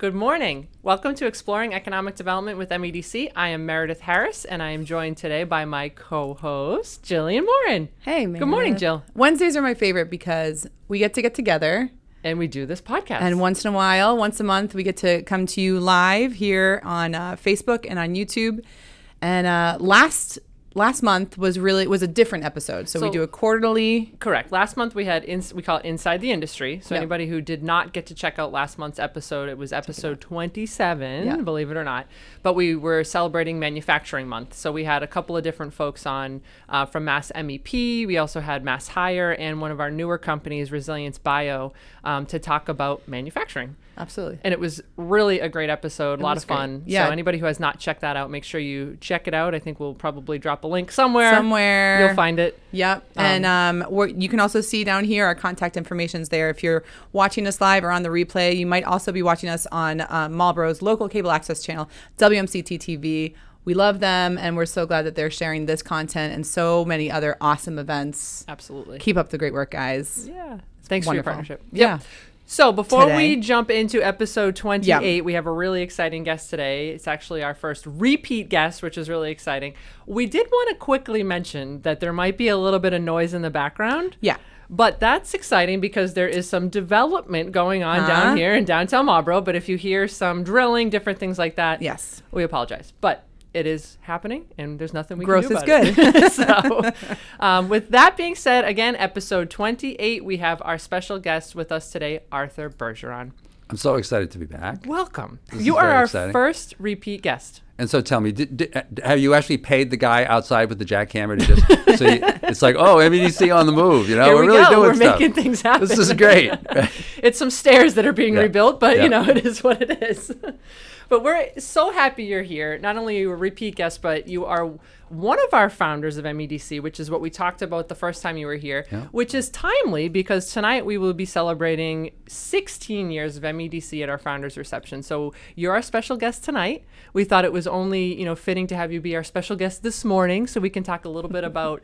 Good morning. Welcome to Exploring Economic Development with MEDC. I am Meredith Harris, and I am joined today by my co-host, Jillian Morin. Hey, Meredith. Good morning, Jill. Wednesdays are my favorite because we get together. And we do this podcast. And once in a while, once a month, we get to come to you live here on Facebook and on YouTube. And last month was a different episode. So we do a quarterly. Correct. Last month we had, we call it Inside the Industry. So Yep. Anybody who did not get to check out last month's episode, it was episode 27, believe it or not. But we were celebrating Manufacturing Month. So we had a couple of different folks on from Mass MEP. We also had Mass Hire and one of our newer companies, Resilience Bio, to talk about manufacturing. Absolutely. And it was really a great episode, a lot of fun. Great. Yeah. So anybody who has not checked that out, make sure you check it out. I think we'll probably drop a link somewhere. You'll find it. Yep. And you can also see down here our contact information's there. If you're watching us live or on the replay, you might also be watching us on Marlborough's local cable access channel, WMCT-TV. We love them, and we're so glad that they're sharing this content and so many other awesome events. Absolutely. Keep up the great work, guys. Yeah. Thanks for your partnership. Yeah. So before we jump into episode 28, Yep. we have a really exciting guest today. It's actually our first repeat guest, which is really exciting. We did want to quickly mention that there might be a little bit of noise in the background. Yeah. But that's exciting because there is some development going on down here in downtown Marlborough. But if you hear some drilling, different things like that, Yes. we apologize. But it is happening, and there's nothing we Growth can do is about good. it. So, with that being said, again, episode 28, we have our special guest with us today, Arthur Bergeron. I'm so excited to be back. Welcome. This You is are very our exciting. first repeat guest. And so tell me, have you actually paid the guy outside with the jackhammer to just, so it's like, oh, MEDC on the move, you know? Here we We're really go. doing We're stuff. making things happen. This is great. It's some stairs that are being Yeah. rebuilt, but Yeah. you know, it is what it is. But we're so happy you're here. Not only are you a repeat guest, but you are one of our founders of MEDC, which is what we talked about the first time you were here, which is timely because tonight we will be celebrating 16 years of MEDC at our founders reception. So you're our special guest tonight. We thought it was only, fitting to have you be our special guest this morning so we can talk a little bit about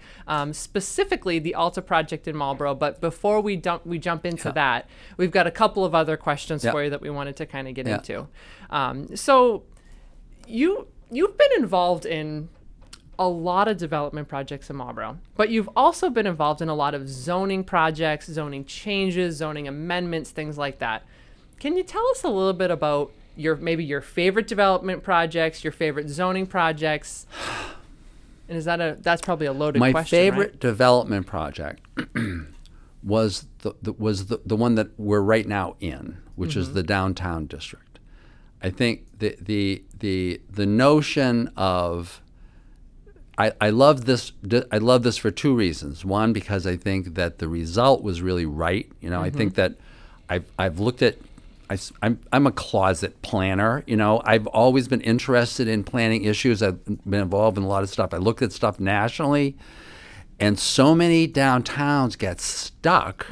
specifically the Alta project in Marlborough. But before we jump into that, we've got a couple of other questions for you that we wanted to kind of get into. So you've been involved in a lot of development projects in Marlborough, but you've also been involved in a lot of zoning projects, zoning changes, zoning amendments, things like that. Can you tell us a little bit about maybe your favorite development projects, your favorite zoning projects? And that's probably a loaded question, My favorite right? development project was the one that we're right now in, which is the downtown district. I think the notion of I love this for two reasons. One, because I think that the result was really right. I think that I've looked at. I'm a closet planner. I've always been interested in planning issues. I've been involved in a lot of stuff. I looked at stuff nationally, and so many downtowns get stuck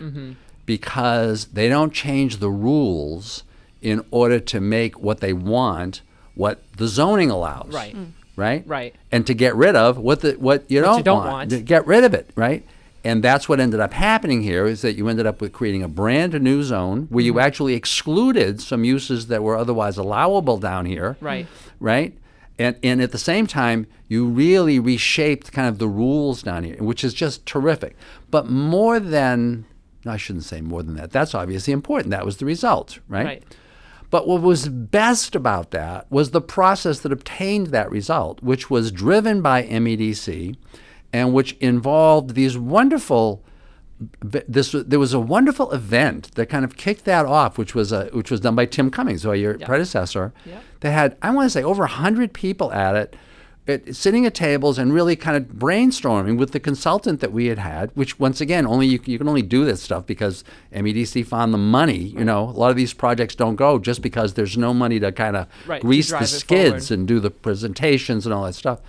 because they don't change the rules in order to make what they want what the zoning allows. Right. Right. And to get rid of what you don't want. To get rid of it. Right. And that's what ended up happening here is that you ended up with creating a brand new zone where you actually excluded some uses that were otherwise allowable down here. Right. Right. And at the same time, you really reshaped kind of the rules down here, which is just terrific. But I shouldn't say more than that. That's obviously important. That was the result. Right. But what was best about that was the process that obtained that result, which was driven by MEDC and which involved these wonderful there was a wonderful event that kind of kicked that off, which was done by Tim Cummings, your predecessor. They had, I want to say, over 100 people at it, sitting at tables and really kind of brainstorming with the consultant that we had, which once again, you can only do this stuff because MEDC found the money. A lot of these projects don't go just because there's no money to kind of grease the skids and do the presentations and all that stuff.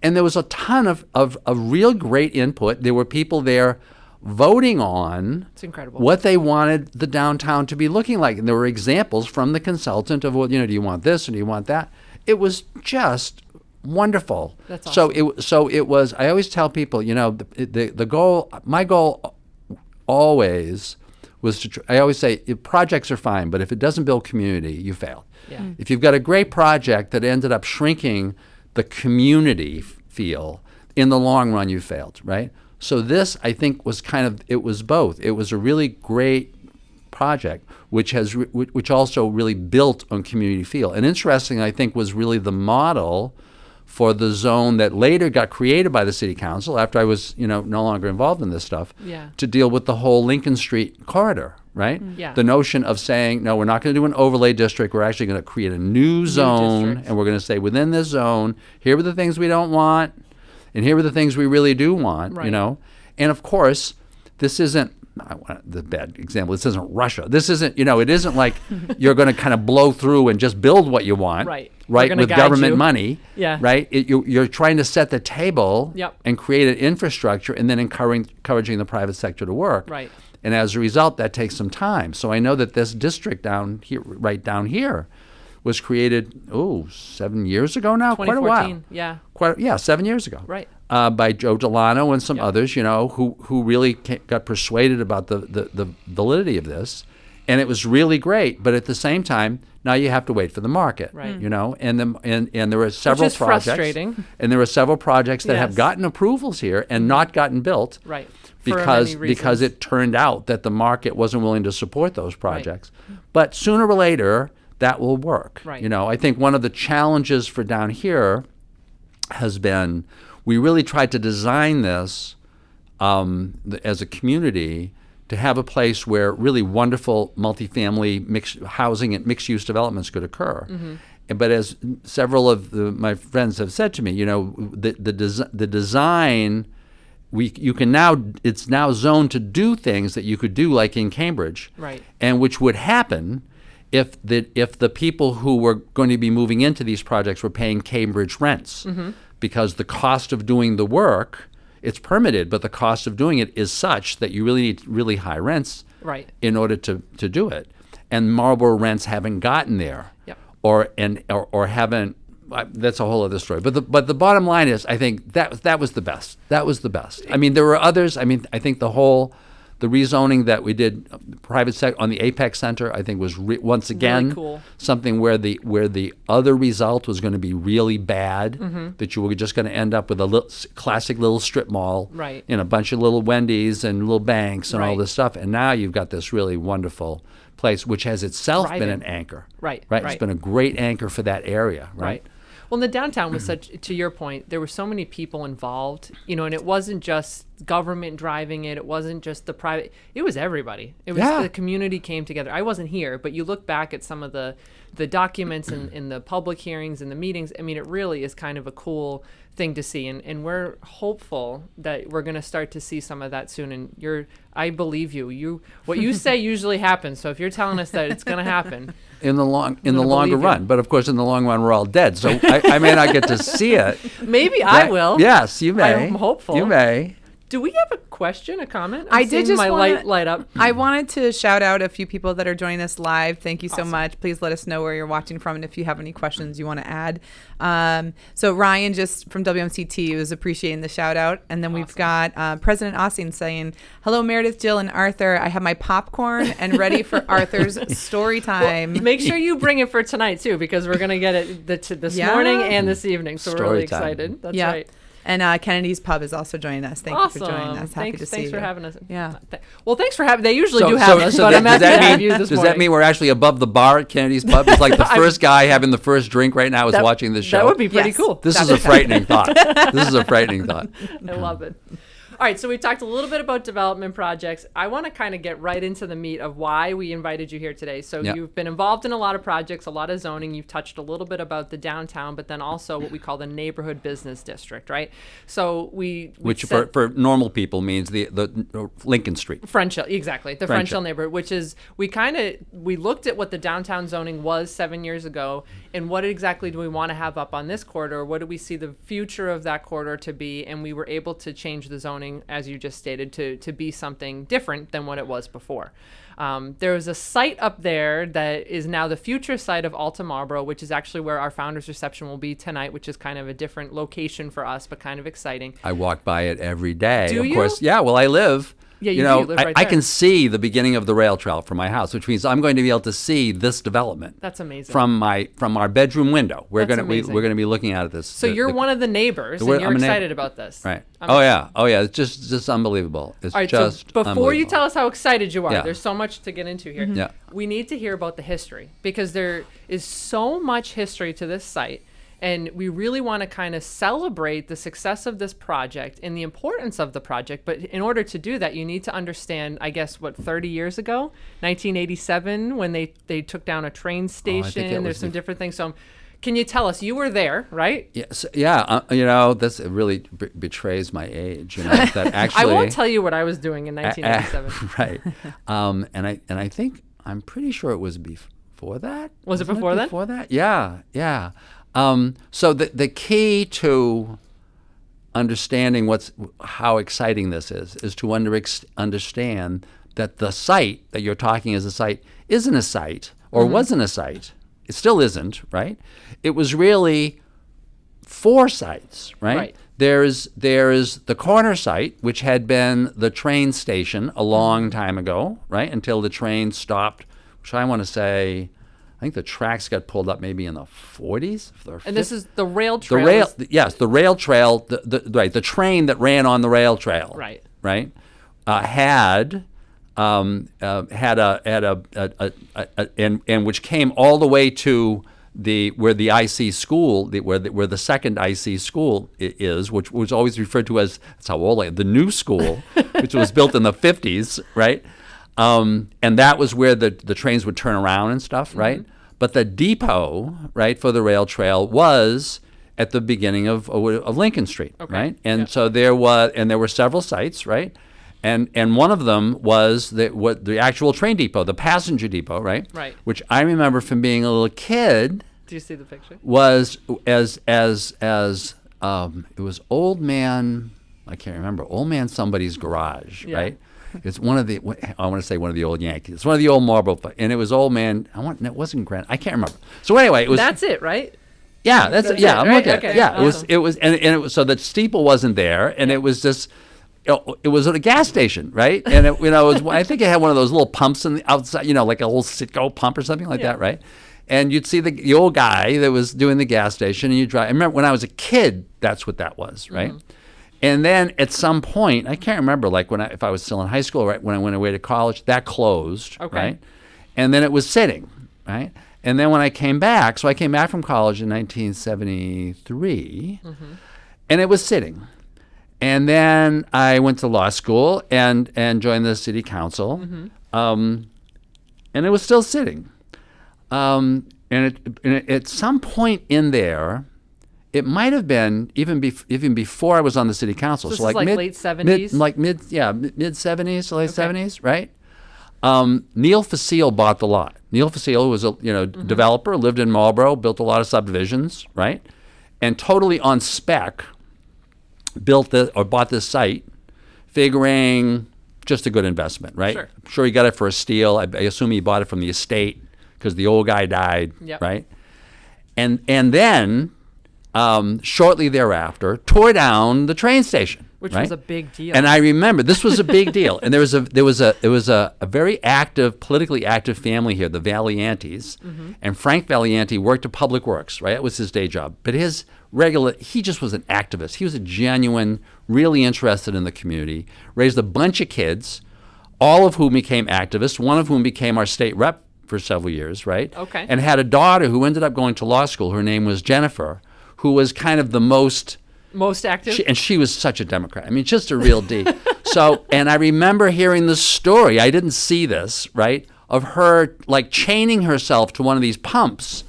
And there was a ton of real great input. There were people there voting on what they wanted the downtown to be looking like. And there were examples from the consultant of, do you want this or do you want that? It was just wonderful. That's awesome. So it was, I always tell people, the goal, my goal always was I always say, projects are fine, but if it doesn't build community, you failed. Yeah. If you've got a great project that ended up shrinking the community feel, in the long run, you failed, right? So this, I think, was it was both. It was a really great project, which also really built on community feel. And interesting, I think, was really the model for the zone that later got created by the City Council after I was, no longer involved in this stuff, to deal with the whole Lincoln Street corridor, right? Yeah. The notion of saying, no, we're not going to do an overlay district. We're actually going to create a new zone, district. and we're going to say within this zone, here are the things we don't want, and here are the things we really do want, Right. And of course, this isn't, the bad example, this isn't Russia. This isn't, it isn't like you're going to kind of blow through and just build what you want, Right. We're gonna with guide government you. money, Yeah. right? You're trying to set the table Yep. and create an infrastructure and then encouraging the private sector to work. Right. And as a result, that takes some time. So I know that this district right down here, was created, 7 years ago now? Quite a while. 2014, yeah. 7 years ago. Right. By Joe Delano and some Yep. others, who really got persuaded about the validity of this. And it was really great. But at the same time, now you have to wait for the market. Right. And there were several is projects. frustrating. And there were several projects that have Yes. gotten approvals here and not gotten built. Right. For Because many because reasons. it turned out that the market wasn't willing to support those projects. But sooner or later, that will work. Right. I think one of the challenges for down here has been we really tried to design this as a community to have a place where really wonderful multifamily mixed housing and mixed-use developments could occur. Mm-hmm. But as several of my friends have said to me, the design, you can now, it's now zoned to do things that you could do like in Cambridge, Right. and which would happen if the people who were going to be moving into these projects were paying Cambridge rents, because the cost of doing the work, it's permitted, but the cost of doing it is such that you really need really high rents Right. in order to do it. And Marlborough rents haven't gotten there, Yep. or haven't. That's a whole other story. But the bottom line is, I think that was the best. That was the best. I mean, there were others. I mean, I think the rezoning that we did private sector on the Apex Center, I think was once again Really cool. something where the other result was going to be really bad, that you were just going to end up with a classic little strip mall, Right. a bunch of little Wendy's and little banks and all Right. this stuff. And now you've got this really wonderful place, which has itself been Thriving. an anchor. Right, Right. right. It's been a great anchor for that area. Right. Well, the downtown was to your point, there were so many people involved, and it wasn't just government driving it. It wasn't just the private, it was everybody. It was Yeah. the community came together. I wasn't here, but you look back at some of the documents and the public hearings and the meetings. I mean, it really is kind of a cool thing to see. And we're hopeful that we're going to start to see some of that soon. And I believe you. What you say usually happens. So if you're telling us that it's going to happen, In the longer believe you. run, but of course, in the long run, we're all dead. So I may not get to see it. maybe I will. Yes, you may. I'm hopeful. You may. Do we have a question, a comment? I I'm did seeing just my wanna- light up. I wanted to shout out a few people that are joining us live. Thank you so much. Please let us know where you're watching from and if you have any questions you want to add. So Ryan, just from WMCT, was appreciating the shout out. And then we've got President Ossing saying, "Hello, Meredith, Jill, and Arthur. I have my popcorn and ready for Arthur's story time." Make sure you bring it for tonight too, because we're gonna get it this Yeah. morning and this evening. So we're Story really time. excited. That's Yeah. right. And Kennedy's Pub is also joining us. Thank Awesome. you for joining us. Happy to see Thanks for you. having us. Yeah. Well, thanks for having. They usually do have us, but I'm happy to have you this does morning. that mean we're actually above the bar at Kennedy's Pub? It's like the first guy having the first drink right now is watching the show. That would be pretty Yes. cool. This That is a would frightening thought. This is a frightening thought. I love it. All right, so we've talked a little bit about development projects. I want to kind of get right into the meat of why we invited you here today. So Yeah. you've been involved in a lot of projects, a lot of zoning. You've touched a little bit about the downtown, but then also what we call the neighborhood business district, right? So Which said- for normal people means the Lincoln Street. French Hill, exactly. The French Hill. Hill neighborhood, which is, we looked at what the downtown zoning was 7 years ago, and what exactly do we want to have up on this corridor? What do we see the future of that corridor to be? And we were able to change the zoning, as you just stated, to be something different than what it was before. There is a site up there that is now the future site of Alta Marlborough, which is actually where our founders reception will be tonight, which is kind of a different location for us, but kind of exciting. I walk by it every day. Do of you? course. Yeah. Well, I live Yeah, you know, live right I there. can see the beginning of the rail trail from my house, which means I'm going to be able to see this development. That's amazing. From our bedroom window. We're That's going to amazing. we're going to be looking at this. So you're one of the neighbors, and you're I'm a excited neighbor. about this. Right. I'm Oh yeah. It's just unbelievable. It's All right, just so before you unbelievable. tell us how excited you are, Yeah. there's so much to get into here. Yeah. We need to hear about the history, because there is so much history to this site, and we really want to kind of celebrate the success of this project and the importance of the project. But in order to do that, you need to understand, I guess, 30 years ago, 1987, when they took down a train station. There's some different things. So can you tell us, you were there, right? Yes, yeah. You know, this really betrays my age. You know, that actually. I won't tell you what I was doing in 1987. Right. And I think I'm pretty sure it was before that. Was it before then? Before that? Yeah. So the key to understanding how exciting this is to understand that the site that you're talking as a site isn't a site or wasn't a site. It still isn't, right? It was really 4 sites, right? Right. There's the corner site, which had been the train station a long time ago, right? Until the train stopped, which I want to say, I think the tracks got pulled up maybe in the 40s. And this is the rail trail. The rail trail, the train that ran on the rail trail. Right. Right. Had which came all the way to where the IC school, where the second IC school is, which was always referred to as, that's how old I am, the new school, which was built in the 50s, right? And that was where the trains would turn around and stuff, right? But the depot, right, for the rail trail was at the beginning of Lincoln Street, right? And so there were several sites, right? And one of them was the actual train depot, the passenger depot, right? Right. Which I remember from being a little kid. Do you see the picture? Was as it was Old Man, I can't remember, Old Man somebody's garage, right? It's one of the, I want to say one of the old Yankees. It's one of the old Marlborough, and it was Old Man. It wasn't Grant. I can't remember. So anyway, it was. That's it, right? Yeah, that's it. Yeah, I'm right? looking at Okay, it. Yeah, awesome. it was, and it was, so the steeple wasn't there, and it was just. It was at a gas station, right? And it was, I think it had one of those little pumps in the outside, like a little Citgo pump or something like that, right? And you'd see the old guy that was doing the gas station, and you drive. I remember when I was a kid, that's what that was, right? And then at some point, I can't remember, like if I was still in high school, right? When I went away to college, that closed, right? And then it was sitting, right? And then when I came back, so I came back from college in 1973, and it was sitting. And then I went to law school and joined the city council, and it was still sitting. And at some point in there, it might have been even before I was on the city council. So like late 70s? Mid 70s to late 70s, right? Neil Facile bought the lot. Neil Facile was a developer, lived in Marlborough, built a lot of subdivisions, right? And totally on spec, bought this site, figuring just a good investment, right? Sure. I'm sure he got it for a steal. I assume he bought it from the estate because the old guy died, right? And then shortly thereafter, tore down the train station, which right? was a big deal. And I remember this was a big deal. And there was a very active, politically active family here, the Valiantes, and Frank Valiante worked at Public Works, right? That was his day job. But he just was an activist. He was a genuine, really interested in the community, raised a bunch of kids, all of whom became activists, one of whom became our state rep for several years, right? Okay. And had a daughter who ended up going to law school. Her name was Jennifer, who was kind of the most active? And she was such a Democrat. I mean, just a real D. So, and I remember hearing the story, I didn't see this, right, of her like chaining herself to one of these pumps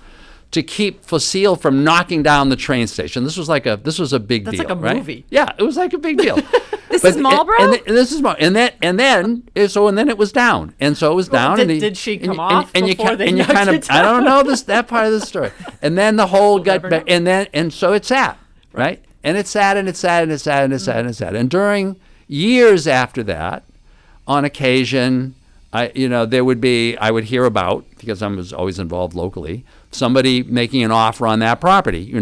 to keep Facile from knocking down the train station. This was a big deal. That's like a right? movie. Yeah, it was like a big deal. This is Marlborough? And then it was down. And so it was down. Did she come off before they knocked it down? I don't know that part of the story. And then the whole got back, and so it sat, right? And it sat and it sat and it sat and it sat and it sat. And during years after that, on occasion, I would hear about, because I was always involved locally, somebody making an offer on that property,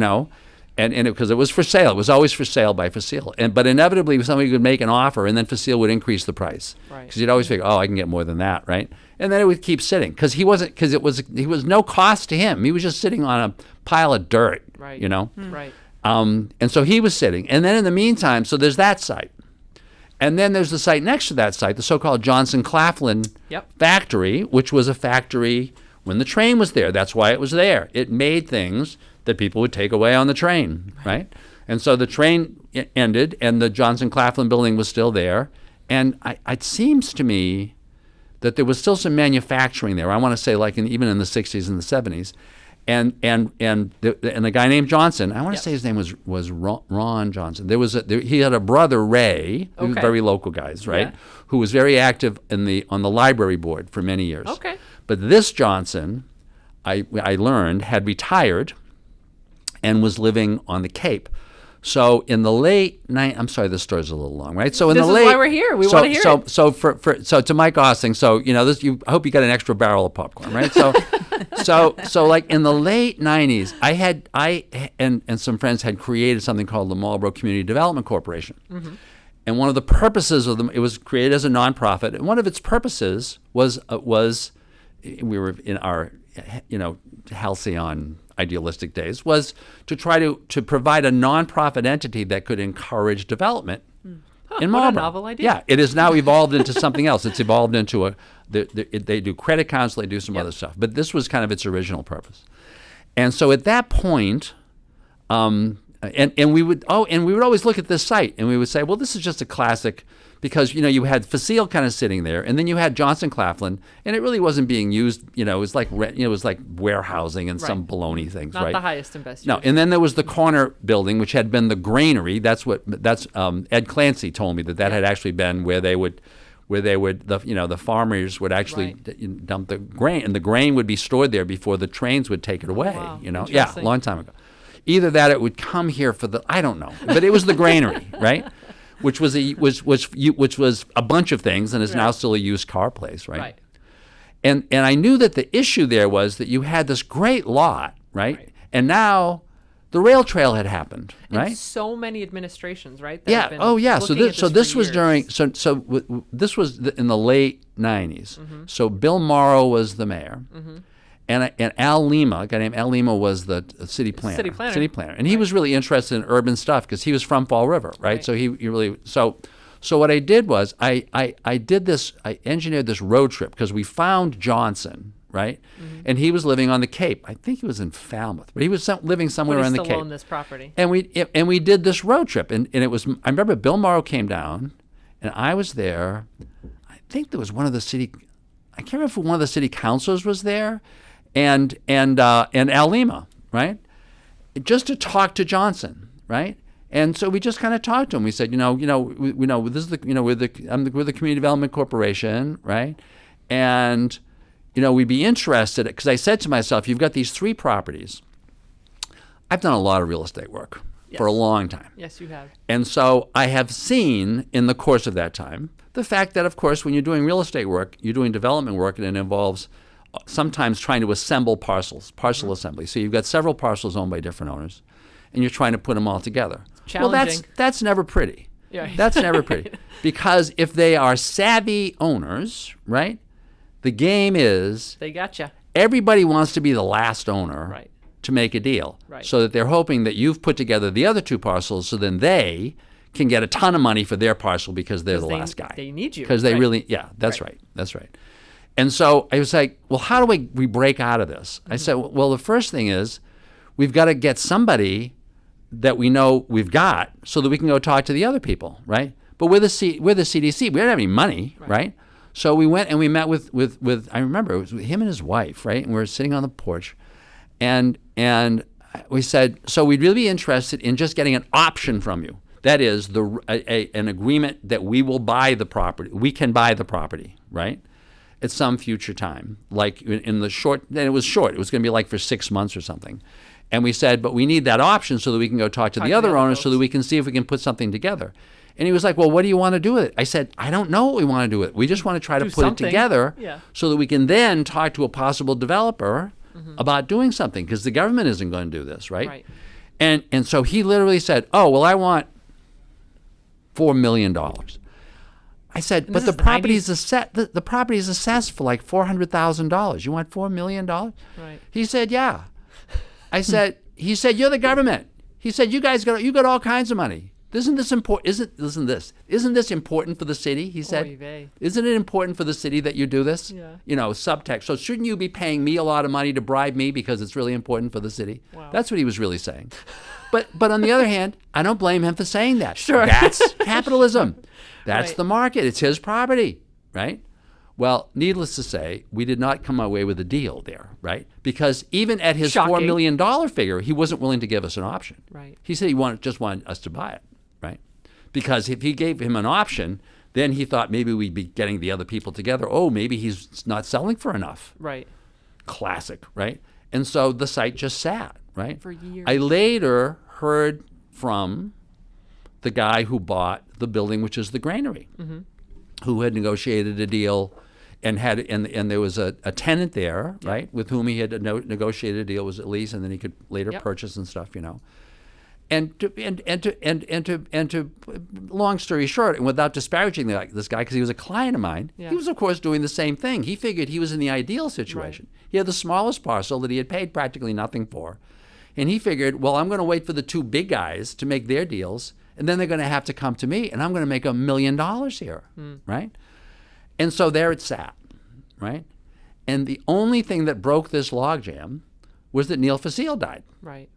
And because it was for sale. It was always for sale by Facile. But inevitably, somebody would make an offer, and then Facile would increase the price. Right. Because you'd always figure, I can get more than that, right? And then it would keep sitting. Because he was no cost to him. He was just sitting on a pile of dirt, right. Right. And so he was sitting. And then in the meantime, so there's that site. And then there's the site next to that site, the so-called Johnson Claflin factory, which was a factory when the train was there. That's why it was there. It made things that people would take away on the train, right? And so the train ended, and the Johnson Claflin building was still there. And it seems to me that there was still some manufacturing there. I want to say like even in the 60s and the 70s. And the guy named Johnson, I want to say his name was Ron Johnson. He had a brother, Ray, who was very local guys, right? Yeah. Who was very active on the library board for many years. Okay. But this Johnson, I learned, had retired and was living on the Cape. So in the late I'm sorry, this story's a little long, right? So this is why we're here. We want to hear it. So to Mike Ossing, I hope you got an extra barrel of popcorn, right? So like in the late 90s, I and some friends had created something called the Marlborough Community Development Corporation. Mm-hmm. And one of the purposes of it was created as a nonprofit, and one of its purposes was we were in our halcyon idealistic days, was to try to provide a nonprofit entity that could encourage development in Marlborough. What a novel idea. Yeah, it has now evolved into something else. It's evolved into they do credit counsel, they do some other stuff. But this was kind of its original purpose. And so at that point, and we would always look at this site and we would say, well, this is just a classic, because you had Facile kind of sitting there, and then you had Johnson Claflin, and it really wasn't being used. It was like warehousing and some baloney things, Not right? the highest and best. No, and then there was the corner building, which had been the granary. That's Ed Clancy told me that had actually been where the farmers would actually dump the grain, and the grain would be stored there before the trains would take it away. Wow. Yeah, a long time ago. Either that, it would come here for I don't know, but it was the granary, right? Which was a bunch of things, and is now still a used car place, right? Right. And I knew that the issue there was that you had this great lot, right? And now the rail trail had happened, right? And so many administrations, right? So this was this was in the late 90s. Mm-hmm. So Bill Morrow was the mayor. Mm-hmm. And Al Lima, a guy named Al Lima, was the city planner. And he was really interested in urban stuff because he was from Fall River, right? So he really so what I did was I engineered this road trip because we found Johnson, right? Mm-hmm. And he was living on the Cape. I think he was in Falmouth, but he was living somewhere on the Cape. Still owned this property. And we did this road trip, and it was, I remember Bill Morrow came down, and I was there. I think there was I can't remember if one of the city councilors was there. And Al Lima, right? Just to talk to Johnson, right? And so we just kind of talked to him. We said, we this is we're the Community Development Corporation, right? And we'd be interested, because I said to myself, you've got these 3 properties. I've done a lot of real estate work for a long time. Yes, you have. And so I have seen in the course of that time the fact that, of course, when you're doing real estate work, you're doing development work, and it involves sometimes trying to assemble parcel assembly. So you've got several parcels owned by different owners, and you're trying to put them all together. Challenging. Well, that's never pretty. Yeah. That's never pretty. Because if they are savvy owners, right, the game is they gotcha. Everybody wants to be the last owner to make a deal. Right. So that they're hoping that you've put together the other 2 parcels, so then they can get a ton of money for their parcel because they're the last guy. They need you. Because they really, that's right. That's right. And so I was like, well, how do we break out of this? Mm-hmm. I said, well, the first thing is we've got to get somebody that we know we've got so that we can go talk to the other people, right? But we're the CDC. We don't have any money, right? So we went and we met with I remember it was him and his wife, right? And we were sitting on the porch, and we said, so we'd really be interested in just getting an option from you. That is an agreement that we will buy the property. We can buy the property, right? At some future time, like in the short, and it was short. It was going to be like for 6 months or something. And we said, but we need that option so that we can go talk to the other owners so that we can see if we can put something together. And he was like, well, what do you want to do with it? I said, I don't know what we want to do with it. We just want to try to put it together so that we can then talk to a possible developer about doing something, because the government isn't going to do this, right? And so he literally said, oh, well, I want $4 million. I said, but the property is the property is assessed for like $400,000. You want $4 million? Right. He said, yeah. I said, he said, you're the government. He said, you got all kinds of money. Isn't this important? Isn't this important for the city? He said, isn't it important for the city that you do this? Yeah. Subtext. So shouldn't you be paying me a lot of money to bribe me because it's really important for the city? Wow. That's what he was really saying. But on the other hand, I don't blame him for saying that. Sure. That's capitalism. That's the market. It's his property, right? Well, needless to say, we did not come away with a deal there, right? Because even at his $4 million figure, he wasn't willing to give us an option. Right. He said he just wanted us to buy it, right? Because if he gave him an option, then he thought maybe we'd be getting the other people together. Oh, maybe he's not selling for enough. Right. Classic, right? And so the site just sat, right? For years. I later heard from the guy who bought the building, which is the granary, who had negotiated a deal and there was a tenant there, right, with whom he had negotiated a deal, was at least, and then he could later purchase and stuff, And to long story short, and without disparaging this guy, because he was a client of mine, he was, of course, doing the same thing. He figured he was in the ideal situation. Right. He had the smallest parcel that he had paid practically nothing for. And he figured, well, I'm going to wait for the two big guys to make their deals, and then they're going to have to come to me, and I'm going to make $1 million here, right? And so there it sat, right? And the only thing that broke this logjam was that Neil Facile died. Right.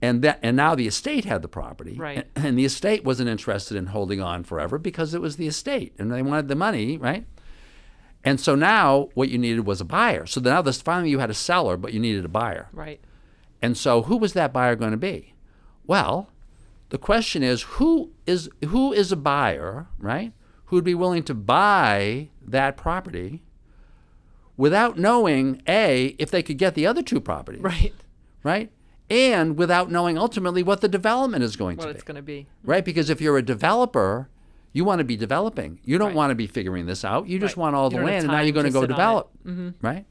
And now the estate had the property, right? And the estate wasn't interested in holding on forever because it was the estate, and they wanted the money, right? And so now what you needed was a buyer. So now finally you had a seller, but you needed a buyer, right? And so who was that buyer going to be? Well, the question is who is a buyer, right? Who would be willing to buy that property without knowing if they could get the other two properties, right? Right. And without knowing ultimately what the development is going to be. What it's going to be. Right? Because if you're a developer, you want to be developing. You don't want to be figuring this out. You just want all the land, and now you're going to go develop. Right?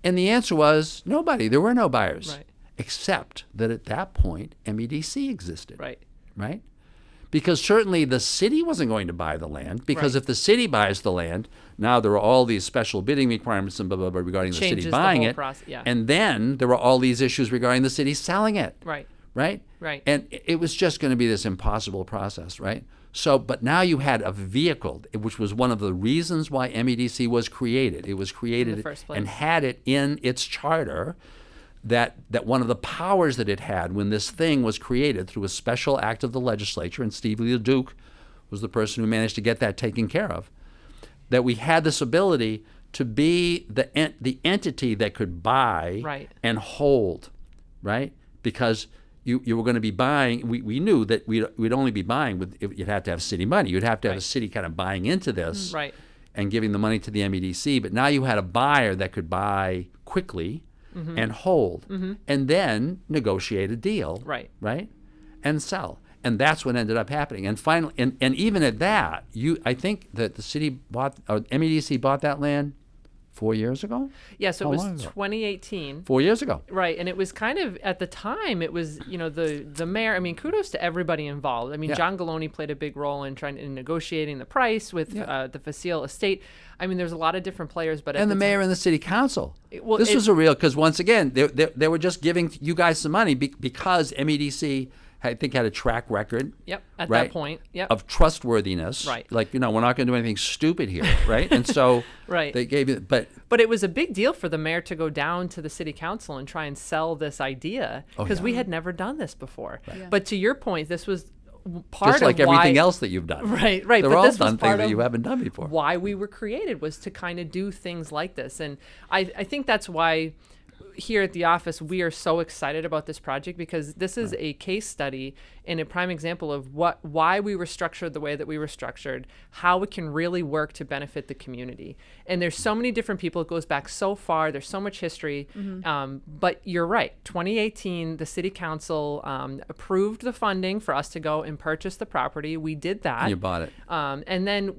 And the answer was nobody. There were no buyers. Right. Except that at that point, MEDC existed. Right. Right? Because certainly the city wasn't going to buy the land, because if the city buys the land, now there are all these special bidding requirements and blah, blah, blah regarding the city buying it. And then there were all these issues regarding the city selling it. Right. Right? Right. And it was just going to be this impossible process, right? So, but now you had a vehicle, which was one of the reasons why MEDC was created. It was created in the first place and had it in its charter. That one of the powers that it had when this thing was created through a special act of the legislature, and Steve LeDuc was the person who managed to get that taken care of, that we had this ability to be the entity that could buy and hold, right? Because you were going to be buying. We knew that we'd only be buying you'd have to have city money. You'd have to have a city kind of buying into this and giving the money to the MEDC. But now you had a buyer that could buy quickly. And hold, and then negotiate a deal, right, and sell, and that's what ended up happening. And finally, and even at that, I think that the city MEDC bought that land 4 years ago. Yeah, so it was 2018. 4 years ago. Right, and it was kind of at the time. It was the mayor. I mean, kudos to everybody involved. I mean, John Galoni played a big role in negotiating the price with the Facile estate. I mean, there's a lot of different players, but and the mayor and the city council. This was a real, because once again, they were just giving you guys some money because MEDC, I think, had a track record. Yep. At that point. Yep. Of trustworthiness. Right. Like, we're not going to do anything stupid here, right? And so they gave it, but it was a big deal for the mayor to go down to the city council and try and sell this idea because we had never done this before. Right. Yeah. But to your point, this was part just like of everything else that you've done. Right. They're but all done things that you haven't done before. Why we were created was to kind of do things like this, and I think that's why here at the office we are so excited about this project, because this is a case study and a prime example of why we were structured the way that we were structured, how it can really work to benefit the community. And there's so many different people. It goes back so far. There's so much history. But you're right. 2018, the city council approved the funding for us to go and purchase the property. We did that. And you bought it. And then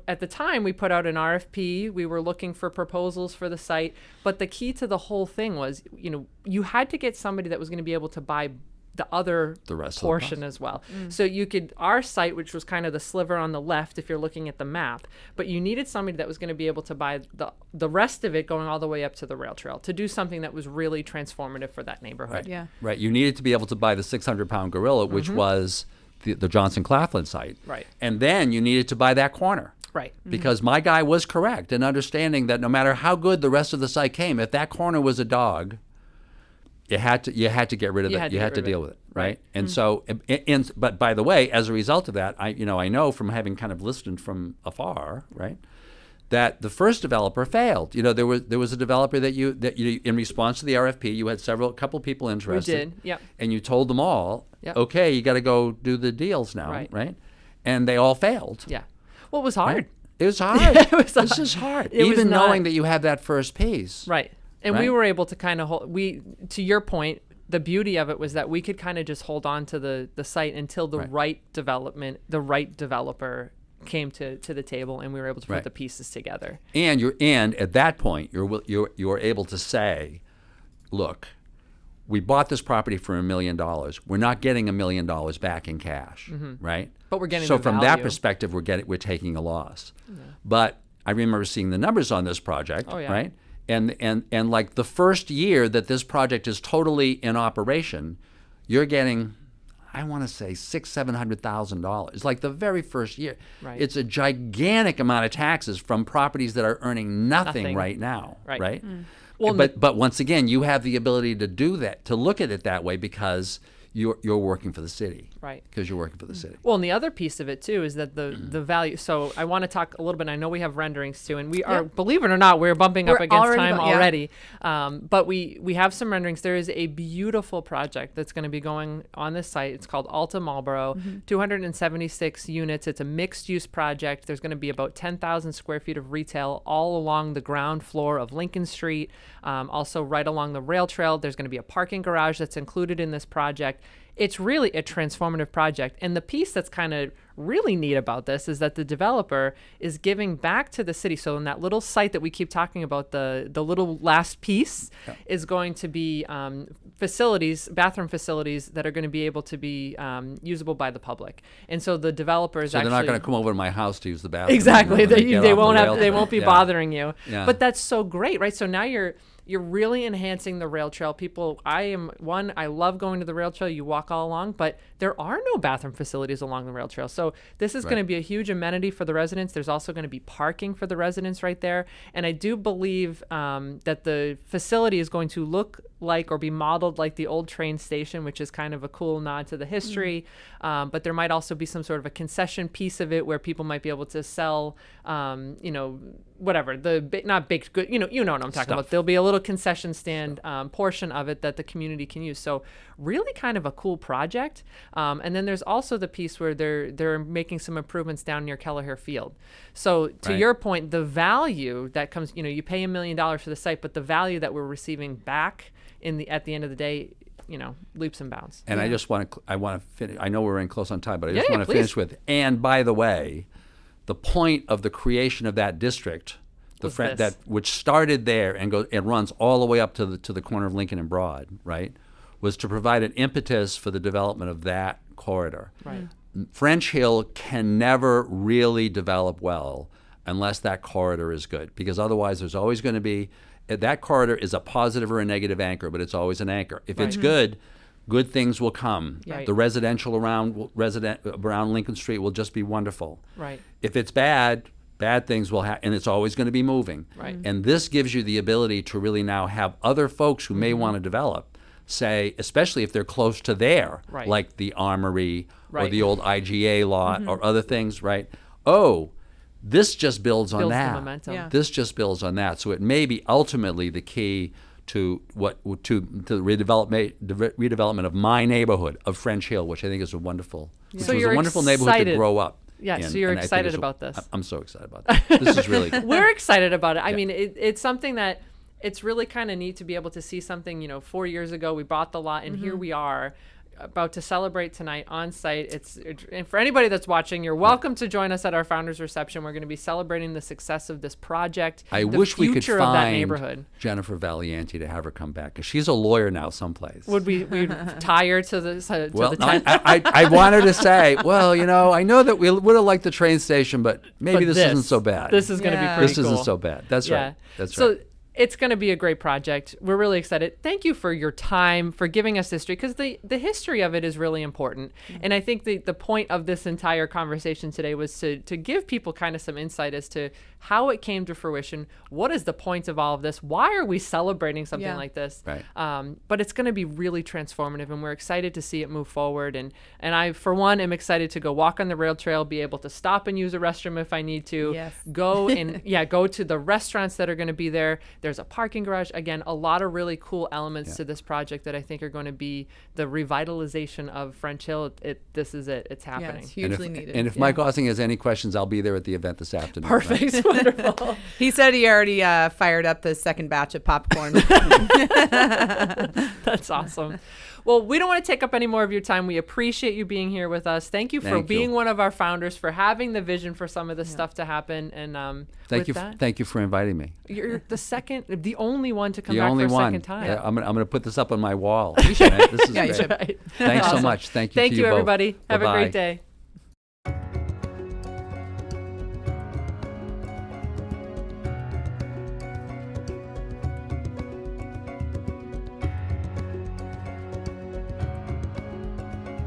at the time, we put out an RFP. We were looking for proposals for the site. But the key to the whole thing was, you had to get somebody that was going to be able to buy the other The rest of the portion process. as well. So you could, our site, which was kind of the sliver on the left if you're looking at the map, but you needed somebody that was going to be able to buy the rest of it going all the way up to the rail trail to do something that was really transformative for that neighborhood. Yeah. Right. You needed to be able to buy the 600-pound gorilla, which was the Johnson Claflin site. Right. And then you needed to buy that corner. Right. Because my guy was correct in understanding that no matter how good the rest of the site came, if that corner was a dog, you had to get rid of You that. had to You get had to rid of deal it. with it, right? And so, but by the way, as a result of that, I know from having kind of listened from afar, right, that the first developer failed. There was a developer that you in response to the RFP, you had a couple people interested. We did, yep. And you told them all, Yep. okay, you got to go do the deals now, Right. And they all failed. Yeah. Well, it was hard. Right? It was hard. This is hard. It was Even not- knowing that you have that first piece. Right. And we Right. were able to kind of to your point, the beauty of it was that we could kind of just hold on to the site until the right developer came to the table, and we were able to put Right. the pieces together. And at that point, you're able to say, look, we bought this property for $1 million. We're not getting $1 million back in cash, right? But we're getting so the from that value. perspective, we're taking a loss. But I remember seeing the numbers on this project, Oh, yeah. right? And like the first year that this project is totally in operation, you're getting, I want to say $600,000-$700,000. Like the very first year. Right. It's a gigantic amount of taxes from properties that are earning nothing Nothing. right now, Right. right? Well, But once again, you have the ability to do that, to look at it that way because you're working for the city. Right. Because you're working for the city. Well, and the other piece of it too is that the value. So I want to talk a little bit. I know we have renderings too, and we are, believe it or not, we're bumping up We're against already time bu- yeah. already. But we have some renderings. There is a beautiful project that's going to be going on this site. It's called Alta Marlborough, 276 units. It's a mixed-use project. There's going to be about 10,000 square feet of retail all along the ground floor of Lincoln Street. Also, right along the rail trail, there's going to be a parking garage that's included in this project. It's really a transformative project. And the piece that's kind of really neat about this is that the developer is giving back to the city. So in that little site that we keep talking about, the little last piece is going to be bathroom facilities that are going to be able to be usable by the public. And so the developers So actually... they're not going to come over to my house to use the bathroom. Exactly. when They, get they off the won't rail have. They trail. won't be Yeah. bothering you. Yeah. But that's so great, right? So now you're really enhancing the rail trail. I love going to the rail trail. You walk all along, but there are no bathroom facilities along the rail trail. So this is going to be a huge amenity for the residents. There's also going to be parking for the residents right there. And I do believe that the facility is going to look like or be modeled like the old train station, which is kind of a cool nod to the history. But there might also be some sort of a concession piece of it where people might be able to sell, whatever, not baked good, you know what I'm talking about. There'll be a little concession stand portion of it that the community can use. So really kind of a cool project. And then there's also the piece where they're making some improvements down near Kelleher Field. So to your point, the value that comes, you pay $1 million for the site, but the value that we're receiving back at the end of the day, leaps and bounds. And I want to finish. I know we're in close on time, but I just want to please. finish with. And by the way, the point of the creation of that district, which started there and runs all the way up to the corner of Lincoln and Broad, right, was to provide an impetus for the development of that corridor. Right. French Hill can never really develop well unless that corridor is good, because otherwise there's always going to be that corridor is a positive or a negative anchor, but it's always an anchor. If it's good things will come. Right. The residential around Lincoln Street will just be wonderful. Right. If it's bad things will happen, and it's always going to be moving. Right. And this gives you the ability to really now have other folks who may want to develop, say, especially if they're close to there, Right. like the Armory or Right. the old IGA lot or other things, right? Oh, this just builds on Builds the that. momentum. Yeah. This just builds on that. So it may be ultimately the key to the redevelopment of my neighborhood of French Hill, which I think is a wonderful, which So was you're a wonderful neighborhood to excited. grow up. Yeah, in, so you're and I think excited it's about this. I'm so excited about that. This is really good. We're excited about it. I mean, it's something that it's really kind of neat to be able to see something. 4 years ago we bought the lot, and here we are. about to celebrate tonight on site. And for anybody that's watching, you're welcome to join us at our founders reception. We're going to be celebrating the success of this project. I wish we could future of that find neighborhood. Jennifer Valianti to have her come back, because she's a lawyer now someplace. Would we tie her to the tent? I want her to say, well, I know that we would have liked the train station, but maybe this isn't so bad. This is going to be pretty This cool. isn't so bad. That's right. That's so, right. It's going to be a great project. We're really excited. Thank you for your time, for giving us history, because the history of it is really important. And I think the point of this entire conversation today was to give people kind of some insight as to how it came to fruition. What is the point of all of this? Why are we celebrating something like this? Right. But it's going to be really transformative, and we're excited to see it move forward. And I, for one, am excited to go walk on the rail trail, be able to stop and use a restroom if I need to. Yes. Go and go to the restaurants that are going to be there. There's a parking garage. Again, a lot of really cool elements to this project that I think are going to be the revitalization of French Hill. This is it. It's happening. Yeah, it's hugely needed. And if Mike Ossing has any questions, I'll be there at the event this afternoon. Perfect. Right? Wonderful. He said he already fired up the second batch of popcorn. That's awesome. Well, we don't want to take up any more of your time. We appreciate you being here with us. Thank you for being one of our founders, for having the vision for some of this stuff to happen. And thank you for inviting me. You're the only one to come back for a second time. Yeah, I'm going to put this up on my wall. This is great. You should. Thanks so much. Thank you. Thank to you, both. everybody. Have a Bye-bye. great day.